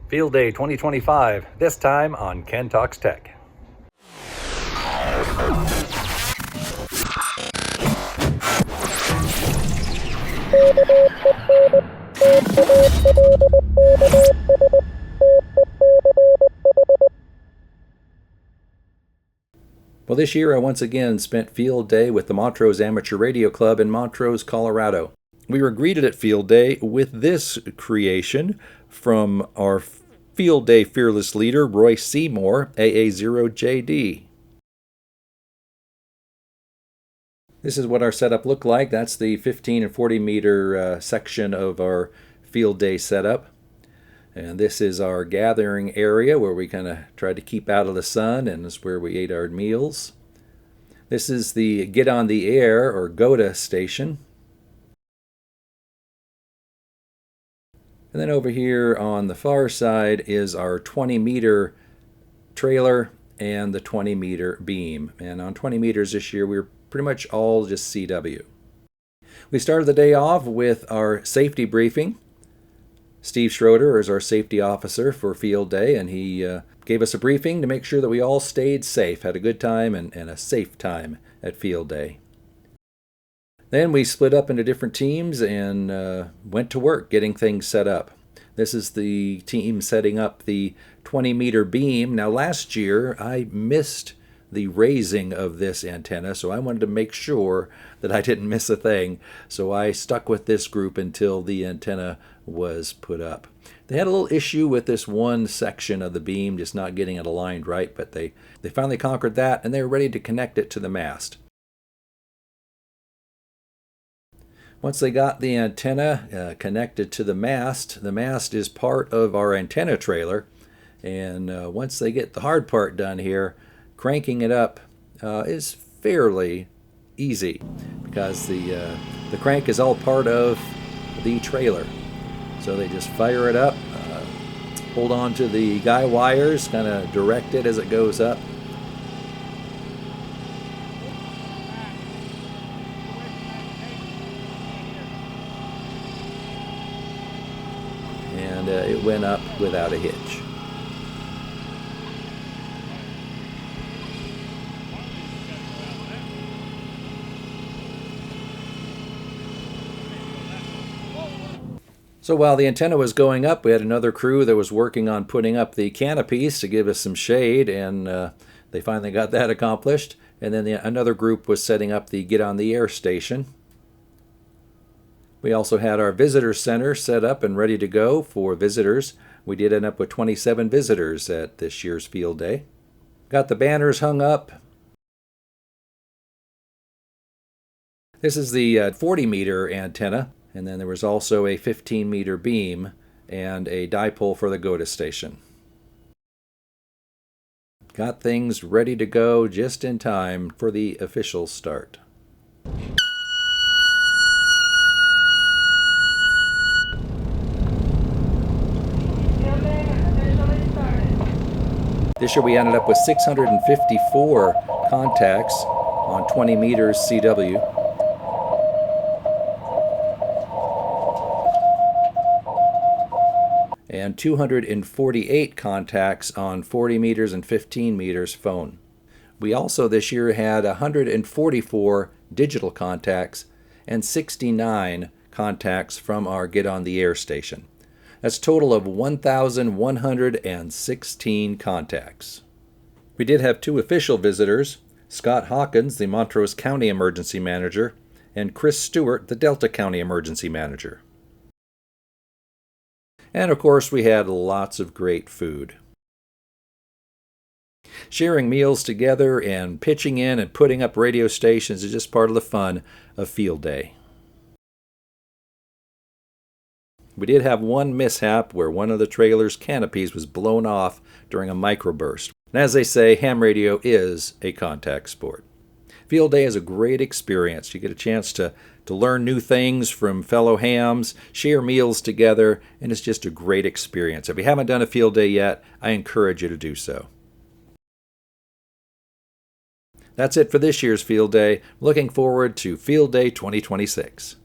Field Day 2025, this time on Ken Talks Tech. Well, this year I once again spent Field Day with the Montrose Amateur Radio Club in Montrose, Colorado. We were greeted at Field Day with this creation from our Field Day fearless leader, Roy Seymour, AA0JD. This is what our setup looked like. That's the 15 and 40 meter section of our Field Day setup. And this is our gathering area where we kind of tried to keep out of the sun, and is where we ate our meals. This is the Get on the Air or GOTA station. And then over here on the far side is our 20 meter trailer and the 20 meter beam. And on 20 meters this year, we were pretty much all just CW. We started the day off with our safety briefing. Steve Schroeder is our safety officer for Field Day, and he gave us a briefing to make sure that we all stayed safe, had a good time and a safe time at Field Day. Then we split up into different teams and went to work getting things set up. This is the team setting up the 20 meter beam. Now last year I missed the raising of this antenna, so I wanted to make sure that I didn't miss a thing. So I stuck with this group until the antenna was put up. They had a little issue with this one section of the beam just not getting it aligned right, but they finally conquered that, and they were ready to connect it to the mast. Once they got the antenna connected to the mast is part of our antenna trailer, and once they get the hard part done here, cranking it up is fairly easy because the crank is all part of the trailer. So they just fire it up, hold on to the guy wires, kind of direct it as it goes up. And it went up without a hitch. So while the antenna was going up, we had another crew that was working on putting up the canopies to give us some shade, and they finally got that accomplished. And then another group was setting up the Get on the Air station. We also had our visitor center set up and ready to go for visitors. We did end up with 27 visitors at this year's Field Day. Got the banners hung up. This is the 40 meter antenna. And then there was also a 15 meter beam and a dipole for the GOTA station. Got things ready to go just in time for the official start. This year we ended up with 654 contacts on 20 meters CW. And 248 contacts on 40 meters and 15 meters phone. We also this year had 144 digital contacts and 69 contacts from our Get on the Air station. That's a total of 1,116 contacts. We did have two official visitors, Scott Hawkins, the Montrose County Emergency Manager, and Chris Stewart, the Delta County Emergency Manager. And of course, we had lots of great food. Sharing meals together and pitching in and putting up radio stations is just part of the fun of Field Day. We did have one mishap where one of the trailer's canopies was blown off during a microburst. And as they say, ham radio is a contact sport. Field Day is a great experience. You get a chance to learn new things from fellow hams, share meals together, and it's just a great experience. If you haven't done a Field Day yet, I encourage you to do so. That's it for this year's Field Day. Looking forward to Field Day 2026.